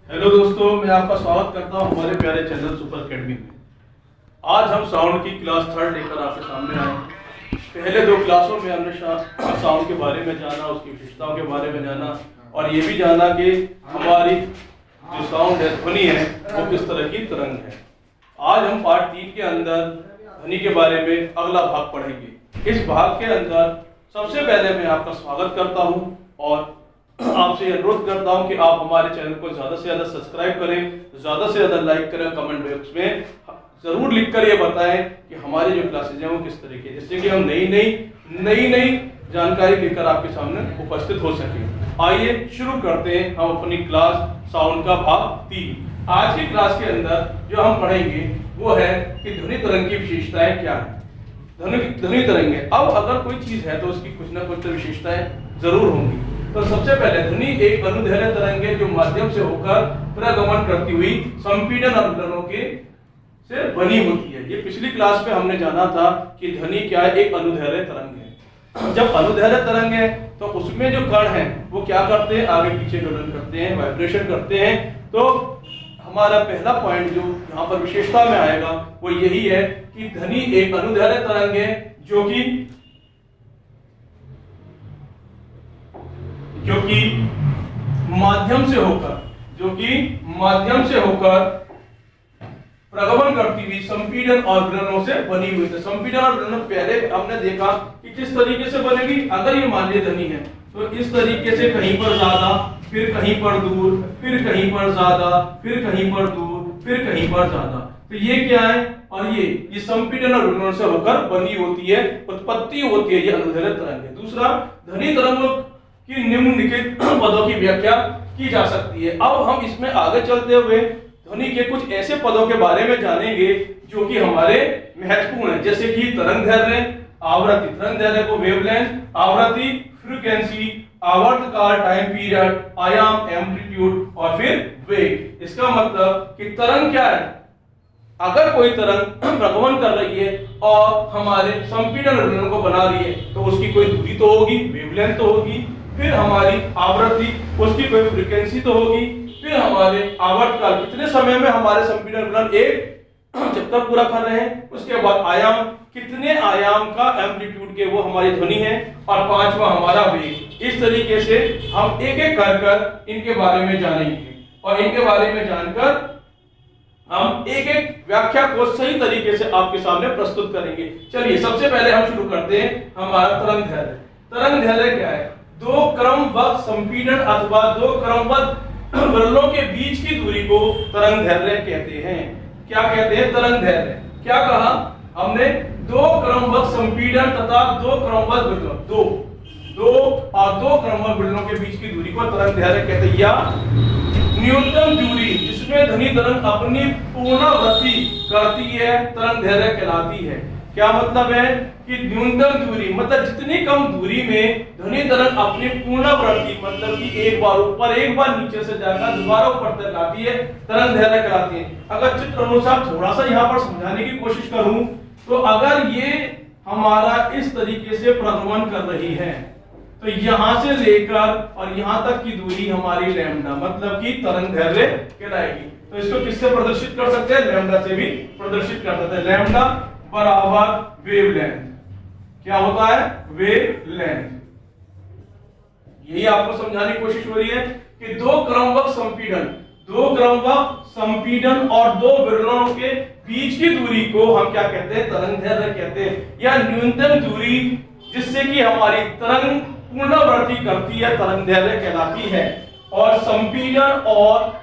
Hello दोस्तों, मैं आपका स्वागत करता हूं हमारे प्यारे चैनल सुपर अकेडमी में। आज हम साउंड की क्लास 3 लेकर आपके सामने आए। पहले 2 क्लासों में हमने साउंड के बारे में जाना, उसकी विशेषताओं के बारे में जाना और ये भी जाना कि हमारी जो साउंड है, ध्वनि है, वो किस तरह की तरंग है। आज हम पार्ट 3 के अंदर ध्वनि के बारे में अगला भाग पढ़ेंगे। इस भाग के अंदर सबसे पहले मैं आपका स्वागत करता हूँ और आपसे अनुरोध करता हूं कि आप हमारे चैनल को ज्यादा से ज्यादा सब्सक्राइब करें, ज्यादा से ज्यादा लाइक करें, कमेंट बॉक्स में जरूर लिखकर ये बताएं कि हमारी जो क्लासेज हैं वो किस तरीके हैं, जिससे कि हम नई जानकारी लेकर आपके सामने उपस्थित हो सके। आइए शुरू करते हैं हम अपनी क्लास साउंड का भाग 3। आज की क्लास के अंदर जो हम पढ़ेंगे वो है कि ध्वनि तरंग की विशेषताएं क्या है। ध्वनि तरंग है, अब अगर कोई चीज है तो उसकी कुछ ना कुछ तो विशेषताएं जरूर होंगी। तो सबसे पहले ध्वनि एक अनुदैर्घ्य तरंग है जो माध्यम से होकर प्रगमन करती हुई संपीड़न अवरोधों के से बनी होती है। ये पिछली क्लास में हमने जाना था कि ध्वनि क्या है, एक अनुदैर्घ्य तरंग है। जब अनुदैर्घ्य तरंग है तो उसमें जो कण हैं वो क्या करते हैं, आगे पीछे दोलन करते हैं, वाइब्रेशन करते हैं। तो हमारा पहला पॉइंट जो यहाँ पर विशेषता में आएगा वो यही है कि ध्वनि एक अनुदैर्घ्य तरंग है जो कि माध्यम से होकर प्रगमन करती हुई संपीड़न और विलयनों से बनी हुई है। संपीड़न और विलयन पहले हमने देखा कि किस तरीके से बनेगी। अगर ये मानवीय ध्वनि है तो इस तरीके से कहीं पर ज्यादा, फिर कहीं पर दूर, फिर कहीं पर ज्यादा, फिर कहीं पर दूर, फिर कहीं पर ज्यादा। तो ये क्या है, और ये संपीड़न और विलयन से होकर बनी होती है, उत्पत्ति होती है, ये अनुदैर्घ्य तरंग है। दूसरा, ध्वनि तरंगों कि निम्नलिखित पदों की व्याख्या की जा सकती है। अब हम इसमें आगे चलते हुए ध्वनि के कुछ ऐसे पदों के बारे में जानेंगे जो कि हमारे महत्वपूर्ण है, जैसे कि तरंग दैर्घ्य, आवृत्ति, तरंग दैर्घ्य को वेवलेंथ, आवृत्ति फ्रीक्वेंसी, आवर्तकाल टाइम पीरियड, आयाम एम्पलीट्यूड और फिर वेग। इसका मतलब कि तरंग क्या है, अगर कोई तरंग प्रगमन कर रही है और हमारे संपीड़न विलयन को बना रही है तो उसकी कोई दूरी तो होगी, वेवलेंथ तो होगी, फिर हमारी आवृत्ति, उसकी कोई फ्रीक्वेंसी तो होगी, फिर हमारे आवर्तकाल, कितने समय में हमारे संपीड़न विलयन एक जब तक पूरा कर रहे हैं, उसके बाद आयाम, कितने आयाम का एम्पलीट्यूड के वो हमारी ध्वनि है, और 5वां हमारा वेग। इस तरीके से हम एक एक कर इनके बारे में जानेंगे और इनके बारे में जानकर हम एक एक व्याख्या को सही तरीके से आपके सामने प्रस्तुत करेंगे। चलिए सबसे पहले हम शुरू करते हैं हमारा तरंग दैर्घ्य। तरंग दैर्घ्य क्या है, 2 क्रमबद्ध संपीड़न अथवा 2 क्रमबद्ध विलयनों के बीच की दूरी को तरंग दैर्घ्य कहते हैं। क्या कहते हैं, तरंग दैर्घ्य। क्या कहा हमने, 2 क्रमबद्ध संपीड़न तथा 2 क्रमबद्ध विलयन, दो क्रमबद्ध विलयनों के बीच की दूरी को तरंग दैर्घ्य कहते हैं। या न्यूनतम दूरी जिसमें ध्वनि तरंग अपनी पुनरावृत्ति करती है, तरंग दैर्घ्य कहलाती है। क्या मतलब है कि न्यूनतम दूरी मतलब जितनी कम दूरी में ध्वनि तरंग अपनी पुनरावृत्ति, मतलब कि एक बार ऊपर एक बार नीचे से जाकर दोबारा ऊपर तक आती है, तरंग दैर्घ्य कहलाती है। अगर चित्र अनुसार थोड़ा सा यहाँ पर समझाने की कोशिश करूं तो अगर ये हमारा इस तरीके से प्रगमन कर रही है तो यहां से लेकर और यहां तक की दूरी हमारी लैम्डा, मतलब कि तरंग दैर्घ्य कहलाएगी। तो इसको किससे प्रदर्शित कर सकते हैं, लैम्डा से भी प्रदर्शित कर सकते हैं। लैम्डा बराबर वेवलेंथ, क्या होता है, वेवलेंथ। यही आपको समझाने की कोशिश हो रही है कि 2 क्रमबद्ध संपीड़न और 2 विलयनों के बीच की दूरी को हम क्या कहते हैं, तरंग दैर्घ्य कहते हैं। या न्यूनतम दूरी जिससे कि हमारी तरंग पुनरावृत्ति करती है, तरंग दैर्घ्य कहलाती है। और संपीड़न और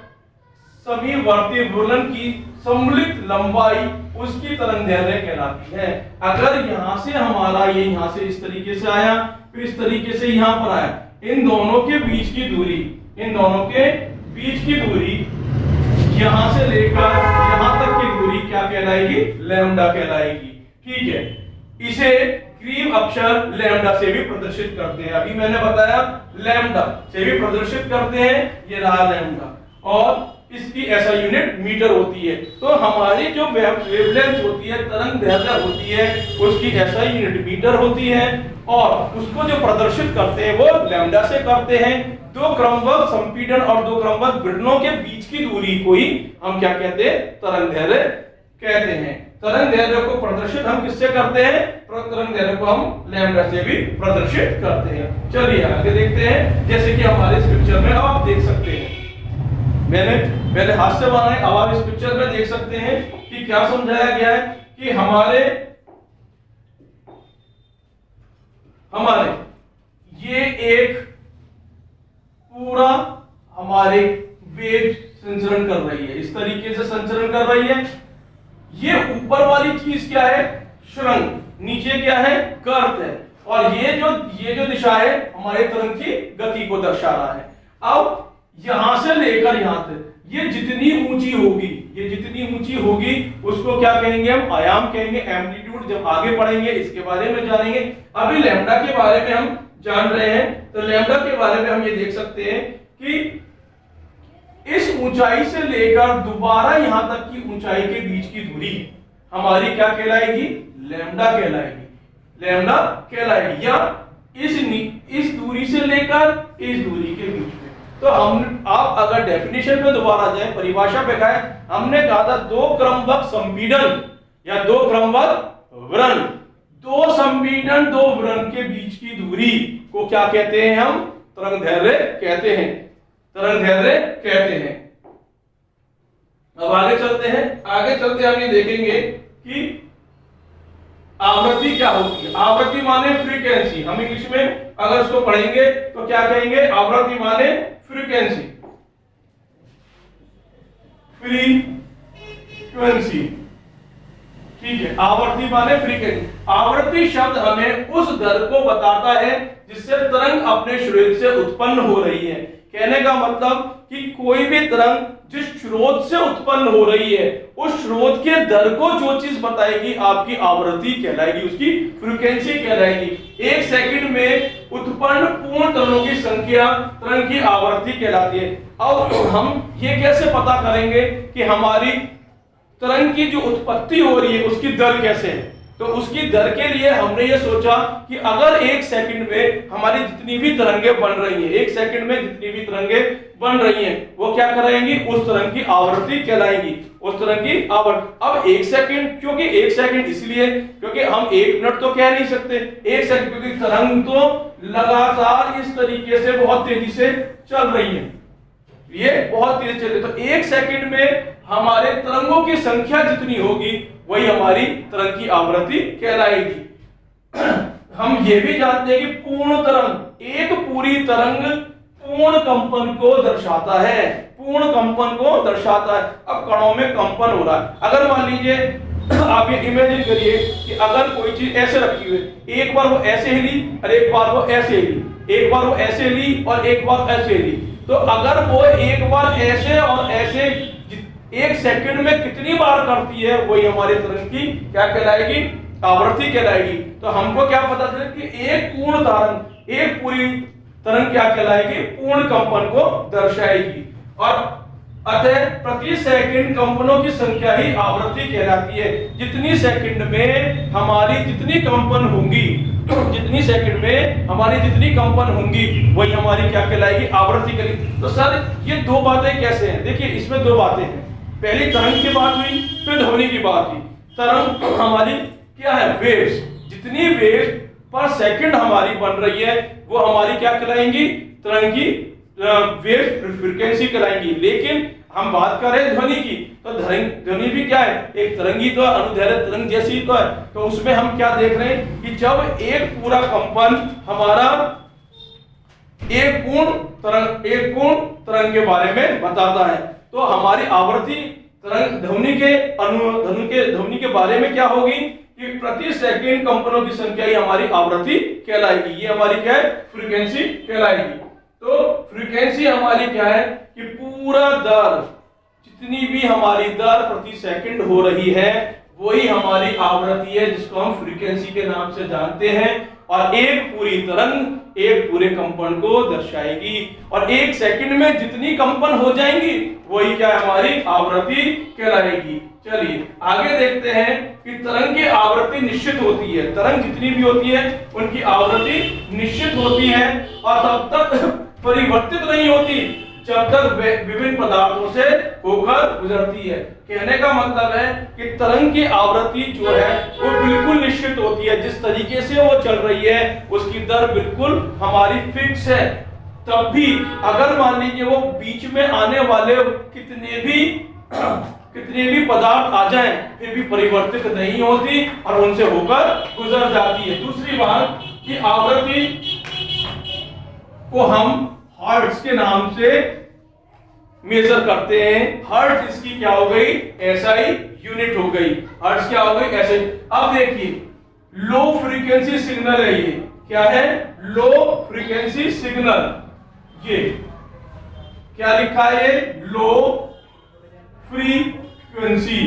सभी वर्ती विलयन की सम्मिलित लंबाई उसकी तरंग दैर्घ्य कहलाती है। अगर यहां से हमारा ये यहां से इस तरीके से आया, फिर इस तरीके से यहां पर आया, इन दोनों के बीच की दूरी, यहां से लेकर यहां तक की दूरी क्या कहलाएगी, लैम्डा कहलाएगी। ठीक है, इसे ग्रीक अक्षर लैम्डा से भी प्रदर्शित करते हैं। अभी मैंने बताया लैम्डा से भी प्रदर्शित करते हैं, ये रहा लैम्डा। और इसकी ऐसा यूनिट मीटर होती है। तो हमारी जो वेवलेंथ होती है, तरंग दैर्घ्य होती है, उसकी ऐसा यूनिट मीटर होती है और उसको जो प्रदर्शित करते हैं वो लैम्डा से करते हैं। दो क्रमबद्ध संपीड़न और दो क्रमबद्ध विकिरणों के बीच की दूरी को ही हम क्या कहते हैं, तरंग दैर्घ्य कहते हैं। तरंग दैर्घ्य को प्रदर्शित हम किससे करते हैं, तरंग दैर्घ्य को हम लैम्डा से भी प्रदर्शित करते हैं। चलिए आगे देखते हैं, जैसे कि हमारे इस पिक्चर में आप देख सकते हैं, मैंने पहले हाथ से बनाए, अब आप इस पिक्चर में देख सकते हैं कि क्या समझाया गया है कि हमारे ये एक पूरा हमारे वेव संचरण कर रही है, इस तरीके से संचरण कर रही है। ये ऊपर वाली चीज क्या है, शृंग, नीचे क्या है, गर्त है, और ये जो दिशा है हमारे तरंग की गति को दर्शा रहा है। अब यहां से लेकर यहां तक ये जितनी ऊंची होगी उसको क्या कहेंगे, हम आयाम कहेंगे, एम्पलीट्यूड। जब आगे पढ़ेंगे इसके बारे में जानेंगे। अभी लैम्डा के बारे में हम जान रहे हैं, तो लैम्डा के बारे में हम ये देख सकते हैं कि इस ऊंचाई से लेकर दोबारा यहां तक की ऊंचाई के बीच की दूरी हमारी क्या कहलाएगी, लैम्डा कहलाएगी, या इस दूरी से लेकर इस दूरी के बीच में। तो आप अगर डेफिनेशन पे दोबारा जाएं, परिभाषा पे गए, हमने कहा था दो क्रमबद्ध संपीड़न या दो क्रमबद्ध व्रण, दो संपीड़न दो व्रण के बीच की दूरी को क्या कहते हैं, हम तरंग दैर्घ्य कहते हैं। अब आगे चलते हम ये देखेंगे कि आवृत्ति क्या होती है। आवृत्ति माने फ्रीक्वेंसी, हम इंग्लिश में अगर इसको पढ़ेंगे तो क्या कहेंगे, आवृत्ति माने फ्रीक्वेंसी, ठीक है। आवृत्ति माने फ्रीक्वेंसी। आवृत्ति शब्द हमें उस दर को बताता है जिससे तरंग अपने स्रोत से उत्पन्न हो रही है। कहने का मतलब कि कोई भी तरंग जिस स्रोत से उत्पन्न हो रही है उस स्रोत के दर को जो चीज बताएगी आपकी आवृत्ति कहलाएगी, उसकी फ्रीक्वेंसी कहलाएगी। एक सेकंड में उत्पन्न पूर्ण तरंगों की संख्या तरंग की आवृत्ति कहलाती है। अब हम ये कैसे पता करेंगे कि हमारी तरंग की जो उत्पत्ति हो रही है उसकी दर कैसे है, तो उसकी दर के लिए हमने ये सोचा कि अगर एक सेकंड में हमारी जितनी भी तरंगें बन रही हैं, एक सेकंड में जितनी भी तरंगें बन रही हैं वो क्या कराएंगी, उस तरंग की आवृत्ति कहलाएगी, उस तरंग की आवृत्ति। अब एक सेकंड, क्योंकि एक सेकंड इसलिए क्योंकि हम एक मिनट तो कह नहीं सकते, एक सेकंड, क्योंकि तरंग तो लगातार इस तरीके से बहुत तेजी से चल रही है, ये बहुत तेज चल रही है। तो एक सेकंड में हमारे तरंगों की संख्या जितनी होगी वही हमारी तरंग की आवृत्ति कहलाएगी। हम ये भी जानते हैं कि पूर्ण तरंग, एक पूरी तरंग पूर्ण कंपन को दर्शाता है, पूर्ण कंपन को दर्शाता है। अब कणों में कंपन हो रहा है, अगर मान लीजिए आप ये इमेजिन करिए कि अगर कोई चीज ऐसे रखी हुई, एक बार वो ऐसे हिली और एक बार वो ऐसे हिली, एक बार वो ऐसे हिली और एक बार ऐसे हिली, तो अगर वो एक बार ऐसे और ऐसे एक सेकंड में कितनी बार करती है वही हमारे तरंग की क्या कहलाएगी, आवृत्ति कहलाएगी। तो हमको क्या पता चले कि एक पूर्ण तरंग, एक पूरी तरंग क्या कहलाएगी, पूर्ण कंपन को दर्शाएगी। और अतः प्रति सेकंड कंपनों की संख्या ही आवृत्ति कहलाती है। जितनी सेकंड में हमारी जितनी कंपन होंगी, जितनी सेकंड में हमारी जितनी कंपन होंगी वही हमारी क्या कहलाएगी, आवृत्ति कहलाएगी। तो सर ये दो बातें कैसे हैं, देखिए इसमें दो बातें हैं। पहली तरंग की बात हुई, फिर ध्वनि की बात हुई। तरंग हमारी क्या है, वेव्स, जितनी वेव पर सेकंड हमारी बन रही है वो हमारी क्या कहलाएंगी, तरंग की वेव फ्रीक्वेंसी कहलाएंगी। लेकिन हम बात करें ध्वनि की, तो ध्वनि भी क्या है, एक तरंगी तो अनुदैर्घ्य तरंग जैसी तो है। तो उसमें हम क्या देख रहे हैं कि जब एक पूरा कंपन हमारा एक पूर्ण तरंग के बारे में बताता है, तो हमारी आवृत्ति तरंग ध्वनि के बारे में क्या होगी कि प्रति सेकंड कंपनों की संख्या ही हमारी आवृत्ति कहलाएगी। ये हमारी क्या है, फ्रीक्वेंसी कहलाएगी। तो फ्रीक्वेंसी हमारी क्या है कि पूरा दर, जितनी भी हमारी दर प्रति सेकंड हो रही है वही हमारी आवृत्ति है जिसको हम फ्रीक्वेंसी के नाम से जानते हैं, और एक पूरी तरंग एक पूरे कंपन को दर्शाएगी, और एक सेकंड में जितनी कंपन हो जाएंगी वही क्या हमारी आवृत्ति कहलाएगी। चलिए आगे देखते हैं कि तरंग की आवृत्ति निश्चित होती है, तरंग जितनी भी होती है उनकी आवृत्ति निश्चित होती है और तब तक परिवर्तित नहीं होती जब तक विभिन्न पदार्थों से होकर गुजरती है। कहने का मतलब है कि तरंग की आवृत्ति जो है वो बिल्कुल निश्चित होती है, जिस तरीके से वो चल रही है उसकी दर बिल्कुल हमारी फिक्स है। तब भी अगर मान लीजिए वो बीच में आने वाले कितने भी पदार्थ आ जाएं फिर भी परिवर्तित नहीं होती और उनसे होकर गुजर जाती है। दूसरी बात कि आवृत्ति को हम हर्ट्ज के नाम से मेजर करते हैं। हर्ट्ज इसकी क्या हो गई, एसआई यूनिट हो गई। हर्ट्ज क्या हो गई, एसआई। अब देखिए लो फ्रीक्वेंसी सिग्नल है, ये क्या है, लो फ्रीक्वेंसी सिग्नल। ये क्या लिखा है, ये लो फ्रीक्वेंसी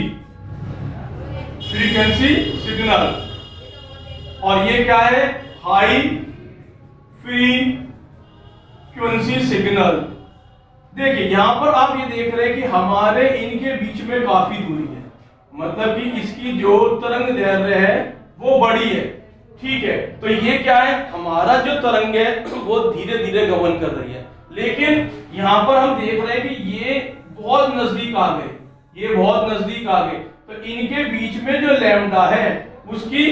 सिग्नल, और ये क्या है, हाई फ्रीक्वेंसी सिग्नल। देखिए यहां पर आप ये देख रहे हैं कि हमारे इनके बीच में काफी दूरी है, मतलब कि इसकी जो तरंग दैर्ध्य है वो बड़ी है, ठीक है। तो ये क्या है, हमारा जो तरंग है वो धीरे धीरे गमन कर रही है, लेकिन यहां पर हम देख रहे हैं कि ये बहुत नजदीक आ गए, ये बहुत नजदीक आ गए, तो इनके बीच में जो लैम्डा है उसकी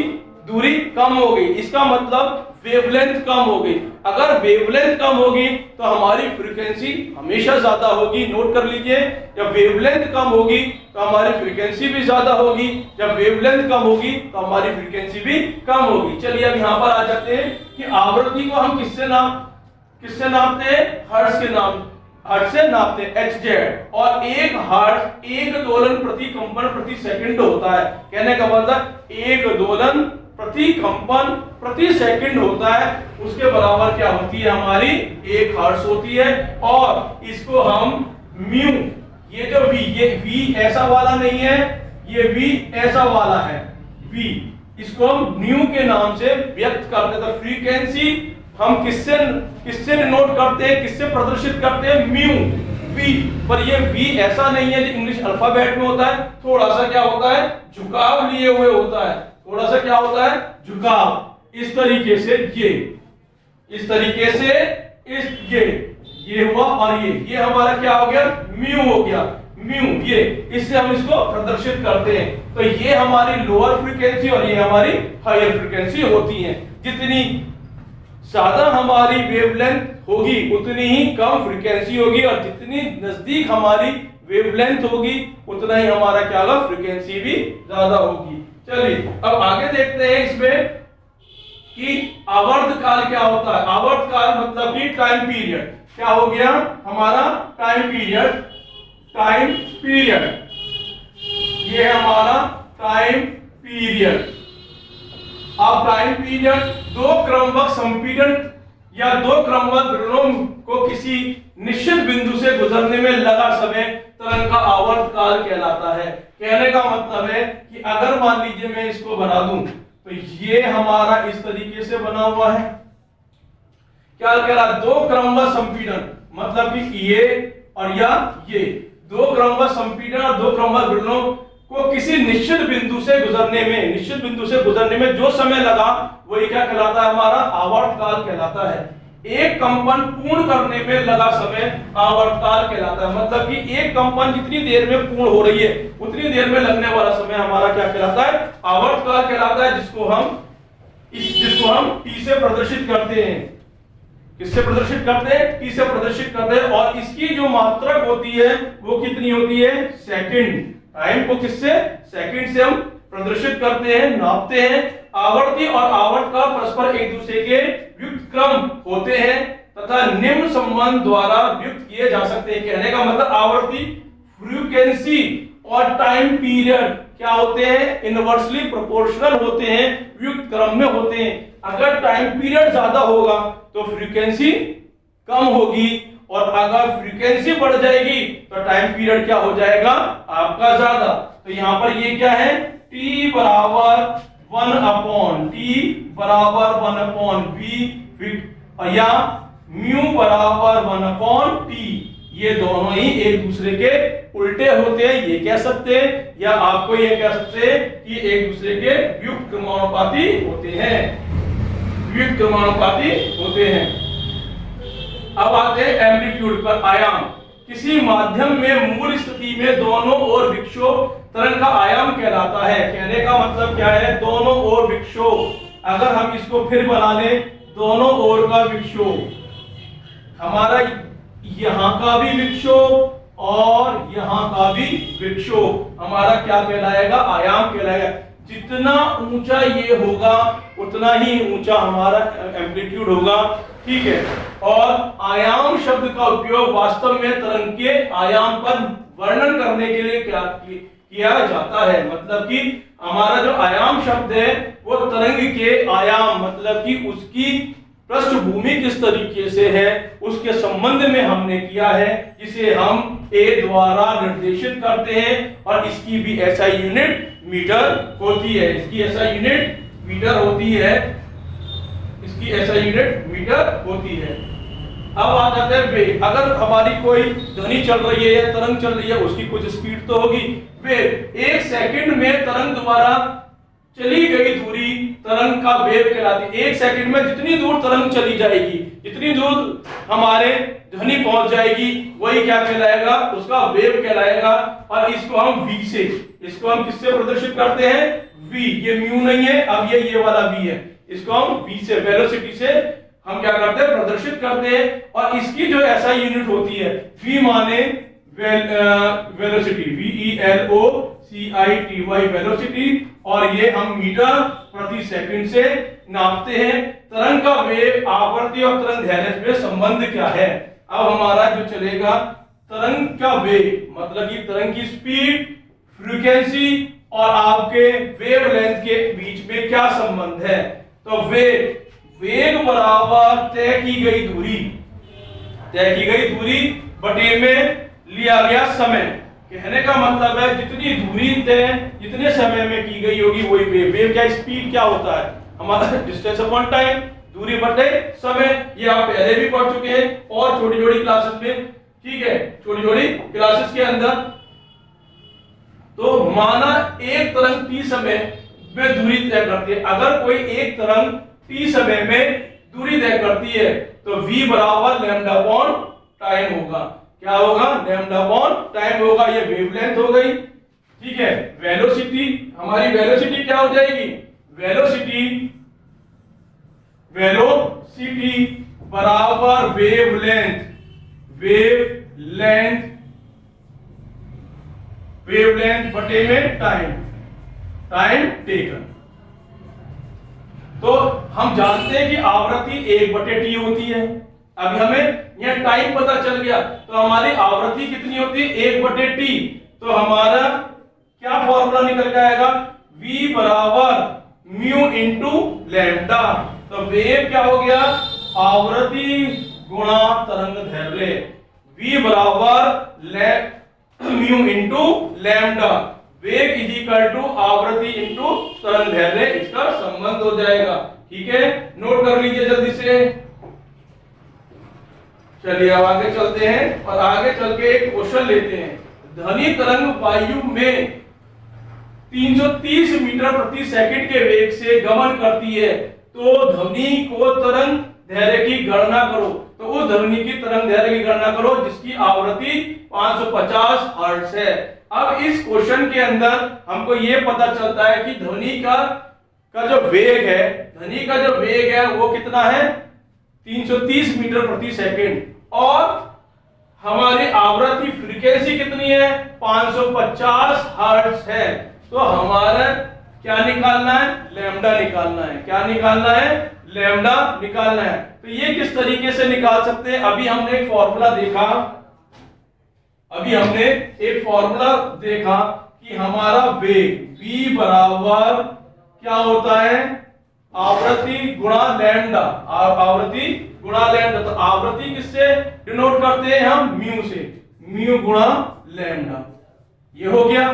दूरी कम हो गई। इसका मतलब वेवलेंथ कम हो गई। अगर वेवलेंथ कम होगी तो हमारी फ्रीक्वेंसी हमेशा ज्यादा होगी, नोट कर लीजिए। जब वेवलेंथ कम होगी तो हमारी फ्रीक्वेंसी भी ज्यादा होगी, जब वेवलेंथ कम होगी तो हमारी फ्रीक्वेंसी भी कम होगी। चलिए अब यहां पर आ जाते हैं कि आवृत्ति को हम किससे नापते हैं, हर्ट्ज के नाम, हर्ट्ज से नापते हैं, Hz। और एक हर्ट्ज एक दोलन प्रति कंपन प्रति सेकंड होता है। कहने का मतलब एक दोलन प्रति कंपन प्रति सेकंड होता है, उसके बराबर क्या होती है, हमारी एक हर्ट्ज होती है। और इसको हम म्यू, ये जो v, ये v ऐसा वाला नहीं है, ये v ऐसा वाला है, v, इसको हम म्यू के नाम से व्यक्त करते हैं। तो फ्रीक्वेंसी हम किससे नोट करते हैं, किससे प्रदर्शित करते हैं, म्यू, v। पर ये v ऐसा नहीं है जो इंग्लिश अल्फाबेट में होता है, थोड़ा सा क्या होता है, झुकाव लिए हुए होता है, थोड़ा सा क्या होता है, झुकाव। इस तरीके से इस तरीके से ये हुआ, और ये हमारा क्या हो गया, म्यू हो गया, म्यू। ये इससे हम इसको प्रदर्शित करते हैं। तो ये हमारी लोअर फ्रीक्वेंसी और ये हमारी हायर फ्रीक्वेंसी होती है। जितनी ज्यादा हमारी वेवलेंथ होगी उतनी ही कम फ्रीक्वेंसी होगी, और जितनी नजदीक हमारी वेवलेंथ होगी उतना ही हमारा क्या होगा, फ्रीक्वेंसी भी ज्यादा होगी। चलिए अब आगे देखते हैं इसमें कि आवर्त काल क्या होता है। आवर्त काल मतलब कि टाइम पीरियड। क्या हो गया हमारा, टाइम पीरियड, ये है हमारा टाइम पीरियड। अब टाइम पीरियड दो क्रमबद्ध संपीड़न या दो क्रमबद्ध विरणों को किसी निश्चित बिंदु से गुजरने में लगा समय तरंग का आवर्त काल कहलाता है। कहने का मतलब है कि अगर मान लीजिए मैं इसको बना दूं तो ये हमारा इस तरीके से बना हुआ है, क्या कह रहा, दो क्रमबद्ध संपीड़न, मतलब कि ये और ये दो क्रमबद्ध संपीड़न और दो क्रमबद्ध विरणों को किसी निश्चित बिंदु से गुजरने में जो समय लगा वही क्या कहलाता है, हमारा आवर्त काल कहलाता है। एक कंपन पूर्ण करने में लगा समय आवर्त काल कहलाता है। मतलब कि एक कंपन जितनी देर में पूर्ण हो रही है उतनी देर में लगने वाला समय हमारा क्या कहलाता है, आवर्त काल कहलाता है, जिसको हम टी से प्रदर्शित करते हैं। किससे प्रदर्शित करते हैं, टी से प्रदर्शित करते हैं। और इसकी जो मात्रक होती है वो कितनी होती है, सेकंड। टाइम को किससे, सेकंड से हम प्रदर्शित करते हैं, नापते हैं। आवर्ती और आवर्त काल परस्पर एक दूसरे के व्युत्क्रम क्रम होते हैं तथा निम्न संबंध द्वारा व्यक्त किए जा सकते हैं। कहने का मतलब आवर्ती, फ्रीक्वेंसी और टाइम पीरियड क्या होते हैं, इनवर्सली प्रोपोर्शनल होते हैं, व्युत्क्रम क्रम में होते हैं। अगर टाइम पीरियड ज्यादा होगा तो फ्रीक्वेंसी कम होगी, और अगर फ्रीक्वेंसी बढ़ जाएगी तो टाइम पीरियड क्या हो जाएगा आपका ज्यादा। तो तो यहाँ पर ये क्या है, t बराबर 1/v या म्यू बराबर 1/t, ये दोनों ही एक दूसरे के उल्टे होते हैं, ये कह सकते हैं, या आपको ये कह सकते हैं कि एक दूसरे के व्युत्क्रमानुपाती होते हैं, व्युत्क्रमानुपाती होते हैं। अब आते हैं एम्पलीट्यूड पर, आयाम। किसी माध्यम में मूल स्थिति में दोनों ओर विक्षोभ तरंग का आयाम कहलाता है। कहने का मतलब क्या है, दोनों ओर विक्षोभ, अगर हम इसको फिर बना लें, दोनों ओर का विक्षोभ, हमारा यहां का भी विक्षोभ और यहां का भी विक्षोभ हमारा क्या कहलाएगा, आयाम कहलाएगा। जितना ऊंचा ये होगा उतना ही ऊंचा हमारा एम्पलीट्यूड होगा, ठीक है। और आयाम शब्द का उपयोग वास्तव में तरंग के आयाम पर वर्णन करने के लिए क्या किया जाता है। मतलब कि हमारा जो आयाम शब्द है वो तरंग के आयाम, मतलब कि उसकी पृष्ठभूमि किस तरीके से है उसके संबंध में हमने किया है, जिसे हम a द्वारा निर्देशित करते हैं। और इसकी भी SI यूनिट मीटर होती है, इसकी SI यूनिट मीटर होती है, इसकी SI यूनिट मीटर होती है। अब आ जाते हैं वेग। अगर हमारी कोई ध्वनि चल रही है या तरंग चल रही है, उसकी कुछ स्पीड तो होगी। वेग, 1 सेकंड में तरंग द्वारा चली गई दूरी तरंग का वेग कहलाती है। 1 सेकंड में जितनी दूर तरंग चली जाएगी, जितनी दूर हमारे ध्वनि पहुंच जाएगी, वही क्या कहलाएगा, उसका वेग कहलाएगा। और इसको हम v से, इसको हम किससे प्रदर्शित करते हैं, v, ये म्यू नहीं है, अब ये वाला v है, इसको हम v से, वेलोसिटी से हम क्या करते हैं, प्रदर्शित करते हैं। और इसकी जो SI यूनिट होती है, v माने वेलोसिटी, VELOCITY वेलोसिटी, और ये हम मीटर प्रति सेकंड से नापते हैं। तरंग का वेग, आवृत्ति और तरंग दैर्ध्य में संबंध क्या है। अब हमारा जो चलेगा, तरंग का वेग मतलब कि तरंग की स्पीड, फ्रीक्वेंसी और आपके वेवलेंथ के बीच में क्या संबंध है। तो वेग बराबर तय की गई दूरी बटे में लिया गया समय। कहने का मतलब है जितनी दूरी तय जितने समय में की गई होगी वही वेव क्या, स्पीड क्या होता है हमारा, डिस्टेंस अपॉन टाइम, दूरी बटे समय। ये आप पहले भी पढ़ चुके हैं और छोटी क्लासेस में, ठीक है, छोटी क्लासेस के अंदर। तो माना एक तरंग t समय में दूरी तय करती है। अगर कोई एक तरंग t समय में दूरी तय करती है तो v बराबर लैम्डा अपॉन टाइम होगा। क्या होगा, लैम्डा अपॉन टाइम होगा। ये वेवलेंथ हो गई, ठीक है। वेलोसिटी, हमारी वेलोसिटी क्या हो जाएगी, वेलोसिटी बराबर वेवलेंथ बटे में टाइम टेकन। तो हम जानते हैं कि आवृत्ति 1/t होती है। अभी हमें यह टाइम पता चल गया, तो हमारी आवृत्ति कितनी होती है, 1/t। तो हमारा क्या फॉर्मूला निकल के आएगा, v बराबर म्यू इंटू लैम्डा। तो वेव क्या हो गया, आवृत्ति गुणा तरंग दैर्ध्य, v बराबर म्यू इंटू लैम्डा। वेग इज इक्वल टू आवृत्ति इंटू तरंग दैर्ध्य, इसका संबंध हो जाएगा। ठीक है, नोट कर लीजिए जल्दी से। चलिए अब आगे चलते हैं और आगे चल के एक क्वेश्चन लेते हैं। ध्वनि तरंग वायु में 330 मीटर प्रति सेकंड के वेग से गमन करती है, तो ध्वनि को तरंग दैर्ध्य की गणना करो। तो उस ध्वनि की तरंग दैर्ध्य की गणना करो जिसकी आवृत्ति 550 हर्ट्ज है। अब इस क्वेश्चन के अंदर हमको ये पता चलता है कि ध्वनि का जो वेग है, ध्वनि का जो वेग है वो कितना है, 330 मीटर प्रति सेकंड, और हमारी आवृत्ति फ्रीक्वेंसी कितनी है, 550 हर्ट्ज है। तो हमारा क्या निकालना है, लैम्डा निकालना है। क्या निकालना है, लैम्डा निकालना है। तो ये किस तरीके से निकाल सकते हैं, अभी हमने एक फॉर्मूला देखा कि हमारा वेग v बराबर क्या होता है, आवृत्ति गुणा लैम्डा, आवृत्ति गुणा लैम्डा। तो आवृत्ति किससे डिनोट करते हैं हम, म्यू से, म्यू गुणा लैम्डा। ये हो गया।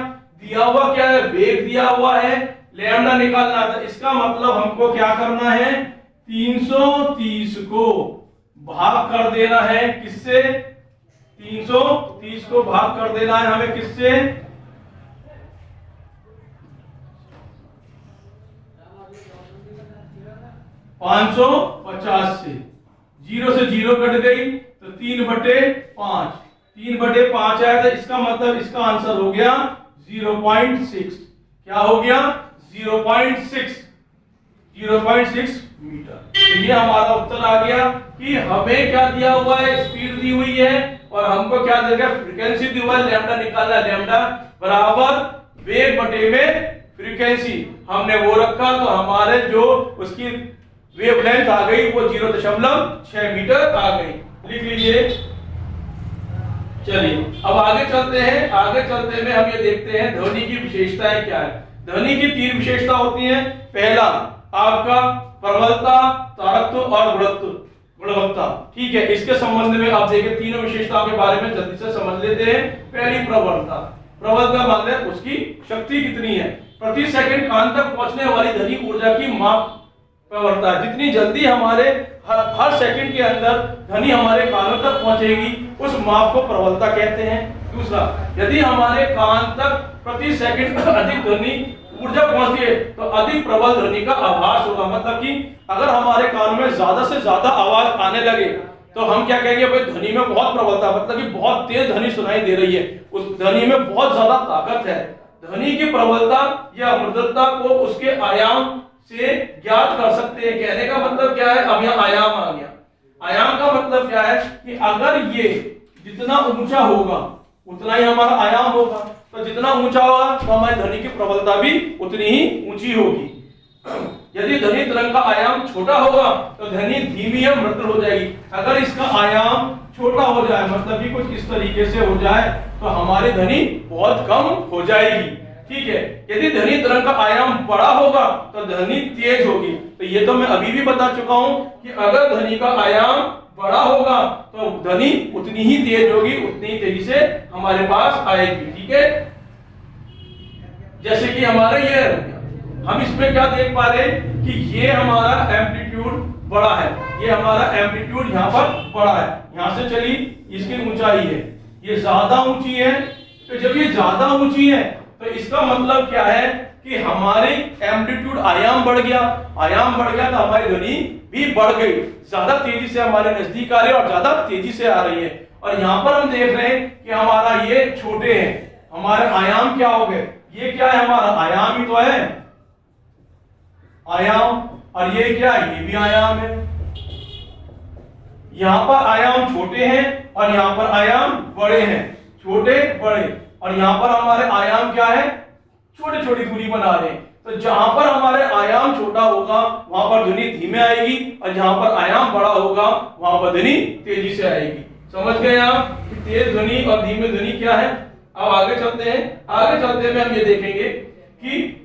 दिया हुआ क्या है, वेग दिया हुआ है, लैम्डा निकालना था। इसका मतलब हमको क्या करना है, 330 को भाग कर देना है किससे, 330 को भाग कर देना है हमें किससे, 550 से। 0 से 0 कट गई तो 3/5, 3/5 आया था। इसका मतलब इसका आंसर हो गया 0.6। क्या हो गया, 0.6 मीटर। तो ये हमारा उत्तर आ गया कि हमें क्या दिया हुआ है, स्पीड दी हुई है और हमको क्या दिया गया, फ्रीक्वेंसी दी हुआ है, लैम्डा निकालना, लैम्डा बराबर वेग बटे में फ्रीक्वेंसी हमने वो रखा, तो हमारे जो उसकी वेवलेंथ आ गई वो 0.6 मीटर आ गई। लिख लीजिए। चलिए अब आगे चलते हैं। आगे चलते में हम ये देखते हैं ध्वनि की विशेषताएं क्या है। ध्वनि की 3 विशेषता होती हैं। पहला आपका प्रबलता, तारकत्व और गुणवत्ता। ठीक है, इसके संबंध में आप देखिए तीनों विशेषताओं के बारे में जल्दी से समझ लेते हैं। पहली प्रबलता। प्रबलता मतलब उसकी शक्ति कितनी है, प्रति सेकंड कान तक पहुंचने वाली ध्वनि ऊर्जा की माप प्रबलता। जितनी जल्दी हमारे हर सेकंड के अंदर ध्वनि हमारे कानों तक पहुंचेगी उस माप को प्रबलता कहते हैं। दूसरा, यदि हमारे कान तक प्रति सेकंड अधिक ध्वनि ऊर्जा पहुंचती है तो अधिक प्रबल ध्वनि का आभास होगा। मतलब कि अगर हमारे कानों में ज्यादा से ज्यादा आवाज आने लगे तो हम क्या कहेंगे, भाई ध्वनि में बहुत प्रबलता, मतलब कि बहुत तेज ध्वनि सुनाई दे रही है, उस ध्वनि में बहुत ज्यादा ताकत है। ध्वनि की प्रबलता या मृदुलता को उसके आयाम से ज्ञात कर सकते हैं। कहने का मतलब क्या है, अब यहाँ आयाम आ गया। आयाम का मतलब क्या है कि अगर ये जितना ऊंचा होगा उतना ही हमारा आयाम होगा, तो जितना ऊंचा होगा तो हमारी ध्वनि की प्रबलता भी उतनी ही ऊंची होगी। यदि ध्वनि तरंग का आयाम छोटा होगा तो ध्वनि धीमी या मृदुल हो जाएगी। अगर इसका आयाम छोटा हो जाए, मतलब कि कुछ इस तरीके से हो जाए, तो हमारी ध्वनि बहुत कम हो जाएगी। ठीक है, यदि ध्वनि तरंग का आयाम बड़ा होगा तो ध्वनि तेज होगी। तो ये तो मैं अभी भी बता चुका हूं कि अगर ध्वनि का आयाम बड़ा होगा तो ध्वनि उतनी ही तेज होगी, उतनी ही तेजी से हमारे पास आएगी। ठीक है, जैसे कि हमारा ये हम इसमें क्या देख पा रहे हैं कि ये हमारा एम्पलीट्यूड बड़ा है, ये हमारा एम्पलीट्यूड यहाँ पर बड़ा है। यहां से चली इसकी ऊंचाई है, ये ज्यादा ऊंची है। तो जब ये ज्यादा ऊंची है तो इसका मतलब क्या है कि हमारे एम्पलीट्यूड आयाम बढ़ गया। आयाम बढ़ गया तो हमारी ध्वनि भी बढ़ गई, ज्यादा तेजी से हमारे नजदीक आ रही है और ज्यादा तेजी से आ रही है। और यहाँ पर हम देख रहे हैं कि हमारा ये छोटे हैं, हमारे आयाम क्या हो गए, ये क्या है, हमारा आयाम ही तो है, आयाम। और ये क्या है, ये भी आयाम है। यहां पर आयाम छोटे हैं और यहां पर आयाम बड़े हैं, छोटे बड़े। और यहां पर हमारे आयाम क्या है, छोटी छोटी दूरी बना रहे हैं। तो जहां पर हमारे आयाम छोटा होगा वहां पर ध्वनि धीमे आएगी और जहां पर आयाम बड़ा होगा वहां पर ध्वनि तेजी से आएगी। समझ गए आप कि तेज ध्वनि और धीमी ध्वनि क्या है। अब आगे चलते हैं। आगे चलते में हम ये देखेंगे कि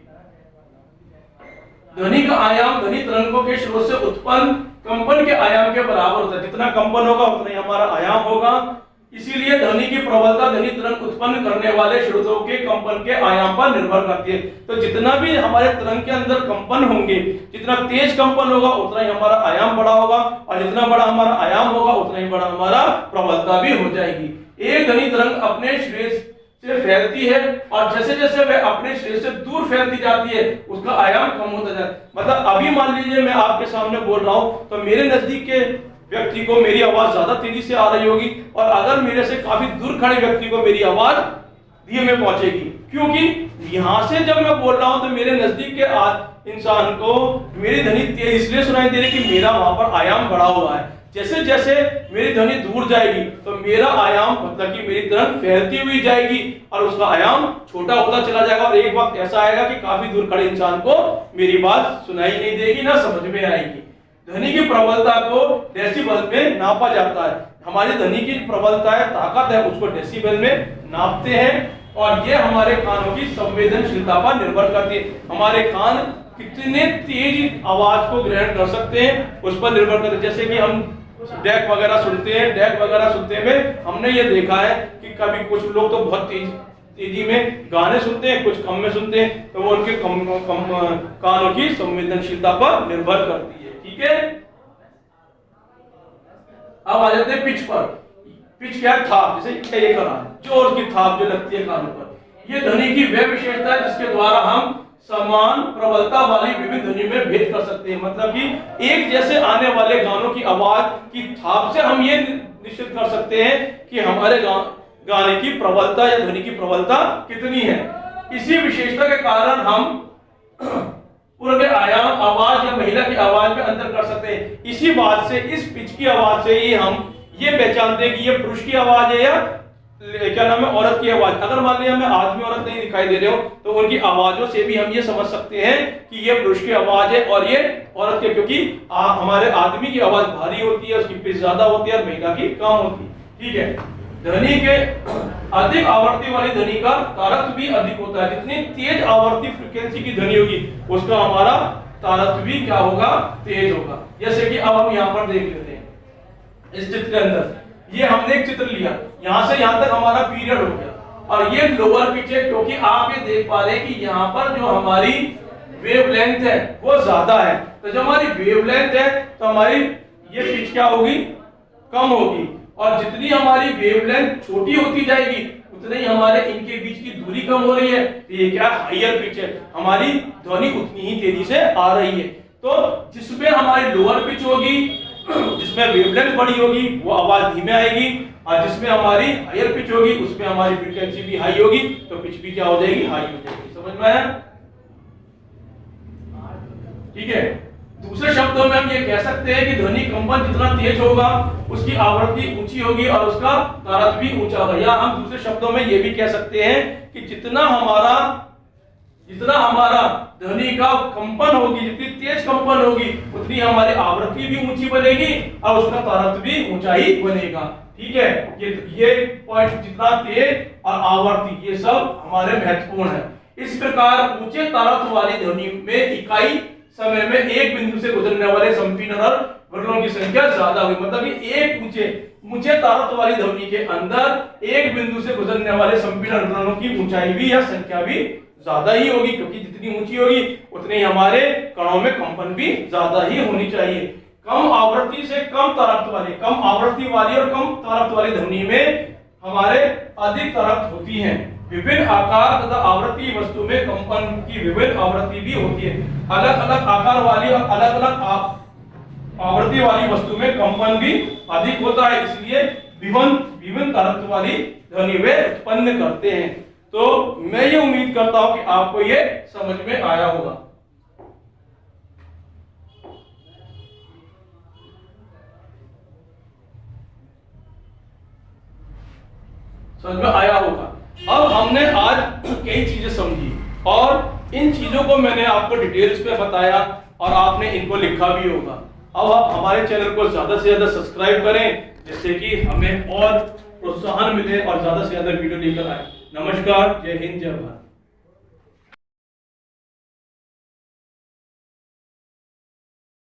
ध्वनि का आयाम ध्वनि तरंगों के स्रोत से उत्पन्न कंपन के आयाम के बराबर होता है। जितना कंपन होगा उतना ही हमारा आयाम होगा। इसीलिए ध्वनि की प्रबलता ध्वनि तरंग उत्पन्न करने वाले स्रोतों के कंपन के आयाम पर निर्भर करती है। तो जितना भी हमारे तरंग के अंदर कंपन होंगे, जितना तेज कंपन होगा उतना ही हमारा आयाम बड़ा होगा, और जितना बड़ा हमारा आयाम होगा उतना ही बड़ा हमारा प्रबलता भी हो जाएगी। एक ध्वनि तरंग अपने श्रेष्ठ से फैलती है और जैसे जैसे वह अपने श्रेष्ठ से दूर फैलती जाती है उसका आयाम कम होता जाता है। मतलब अभी मान लीजिए मैं आपके सामने बोल रहा हूं तो मेरे नजदीक के व्यक्ति को मेरी आवाज ज्यादा तेजी से आ रही होगी, और अगर मेरे से काफी दूर खड़े व्यक्ति को मेरी आवाज धीमे पहुंचेगी। क्योंकि यहां से जब मैं बोल रहा हूं तो मेरे नजदीक के इंसान को मेरी ध्वनि तेज इसलिए सुनाई दे रही कि मेरा वहां पर आयाम बढ़ा हुआ है। जैसे जैसे मेरी ध्वनि दूर जाएगी तो मेरा आयाम मतलब कि मेरी तरंग फैलती हुई जाएगी और उसका आयाम छोटा होता चला जाएगा, और एक वक्त ऐसा आएगा कि काफी दूर खड़े इंसान को मेरी बात सुनाई नहीं देगी, ना समझ में आएगी। ध्वनि की प्रबलता को डेसिबल में नापा जाता है। हमारी ध्वनि की प्रबलता है, ताकत है, उसको डेसिबल में नापते हैं, और ये हमारे कानों की संवेदनशीलता पर निर्भर करती है। हमारे कान कितने तेज आवाज को ग्रहण कर सकते हैं उस पर निर्भर करते हैं। जैसे कि हम डेक वगैरह सुनते हैं, डेक वगैरह सुनते में हमने ये देखा है कि कभी कुछ लोग तो बहुत तेज तेजी में गाने सुनते हैं, कुछ कम में सुनते हैं, तो वो उनके कम कानों की संवेदनशीलता पर निर्भर करती है। ठीक है, अब आ जाते हैं पिच पर। पिच क्या है? थाप, जैसे ये करा जोर की थाप जो लगती है कानों पर। ये ध्वनि की वह विशेषता है जिसके द्वारा हम समान प्रबलता वाली विभिन्न ध्वनि में भेद कर सकते हैं। मतलब कि एक जैसे आने वाले गानों की आवाज की थाप से हम ये निश्चित कर सकते हैं कि हमारे गाने की प्रबलता या ध्वनि की प्रबलता कितनी है। इसी विशेषता के कारण हम पुरुष के आयाम आवाज या महिला की आवाज में अंतर कर सकते हैं। इसी बात से, इस पिच की आवाज से ही हम ये पहचानते हैं कि ये पुरुष की आवाज है या क्या नाम है, औरत की आवाज। अगर मान लिया हमें आदमी औरत नहीं दिखाई दे रहे हो तो उनकी आवाजों से भी हम ये समझ सकते हैं कि ये पुरुष की आवाज है और ये औरत की, क्योंकि हमारे आदमी की आवाज भारी होती है, उसकी पिच ज्यादा होती है और महिला की कम होती है। ठीक है, ध्वनि के अधिक आवृत्ति वाली ध्वनि का तारतम्य भी अधिक होता है। जितनी तेज आवृत्ति फ्रीक्वेंसी की ध्वनि होगी उसका हमारा तारतम्य भी क्या होगा, तेज होगा। जैसे कि अब हम यहाँ पर देख लेते हैं इस चित्र के अंदर, ये हमने एक चित्र लिया, यहां से यहां तक हमारा पीरियड हो गया और ये लोअर पिच है, क्योंकि आप ये देख पा रहे हैं कि यहाँ पर जो हमारी वेवलेंथ है वो ज्यादा है। तो जब हमारी वेवलेंथ है तो हमारी ये पिच क्या होगी, कम होगी, और जितनी हमारी वेवलेंथ छोटी होती जाएगी उतने ही हमारे इनके बीच की दूरी कम हो रही है। तो ये क्या, हायर पिच है, हमारी ध्वनि उतनी ही तेजी से आ रही है। तो जिसमें हमारी लोअर पिच होगी, जिसमें वेवलेंथ बड़ी होगी, वो आवाज धीमे आएगी, और जिसमें हमारी हायर पिच होगी उसमें हमारी फ्रीक्वेंसी भी हाई होगी, तो पिच भी क्या हो जाएगी, हाई हो जाएगी। समझ में आया? ठीक है, दूसरे शब्दों में हम ये कह सकते हैं कि ध्वनि कंपन जितना तेज होगा उसकी आवृत्ति ऊंची होगी और उसका तारतम्य भी ऊंचा होगा। या हम दूसरे शब्दों में ये भी कह सकते हैं कि जितना हमारा ध्वनि का कंपन होगी, जितनी तेज कंपन होगी उतनी हमारी आवृत्ति भी ऊंची बनेगी और उसका तारतम्य भी ऊंचा ही बनेगा। ठीक है, ये पॉइंट, जितना तेज और आवृत्ति, ये सब हमारे महत्वपूर्ण है। इस प्रकार ऊंचे तारतम्य वाली ध्वनि में इकाई समय में एक बिंदु से गुजरने वाले संपीड़न और वर्णों की संख्या ज्यादा हुई। मतलब कि एक ऊंचे तारतम्य वाली ध्वनि के अंदर एक बिंदु से गुजरने वाले संपीड़न वर्णों की ऊंचाई भी या संख्या भी ज्यादा ही होगी, क्योंकि जितनी ऊंची होगी उतने ही हमारे कणों में कंपन भी ज्यादा ही होनी चाहिए। कम आवृत्ति से कम तारतम्य वाली, कम आवृत्ति वाली और कम तारतम्य वाली ध्वनि में हमारे अधिक तारतम्य होती हैं। विभिन्न आकार तथा आवृत्ति वस्तु में कंपन की विभिन्न आवृत्ति भी होती है। अलग अलग आकार वाली और अलग अलग आवृत्ति वाली वस्तु में कंपन भी अधिक होता है, इसलिए विभिन्न तारतम्य वाली ध्वनि वे उत्पन्न करते हैं। तो मैं ये उम्मीद करता हूं कि आपको ये समझ में आया होगा। समझ में आया होगा। अब हमने आज कई चीजें समझी और इन चीजों को मैंने आपको डिटेल्स पे बताया और आपने इनको लिखा भी होगा। अब आप हमारे चैनल को ज्यादा से ज्यादा सब्सक्राइब करें, जिससे कि हमें और प्रोत्साहन मिले और ज्यादा से ज्यादा वीडियो लेकर आए। नमस्कार, जय हिंद, जय भारत।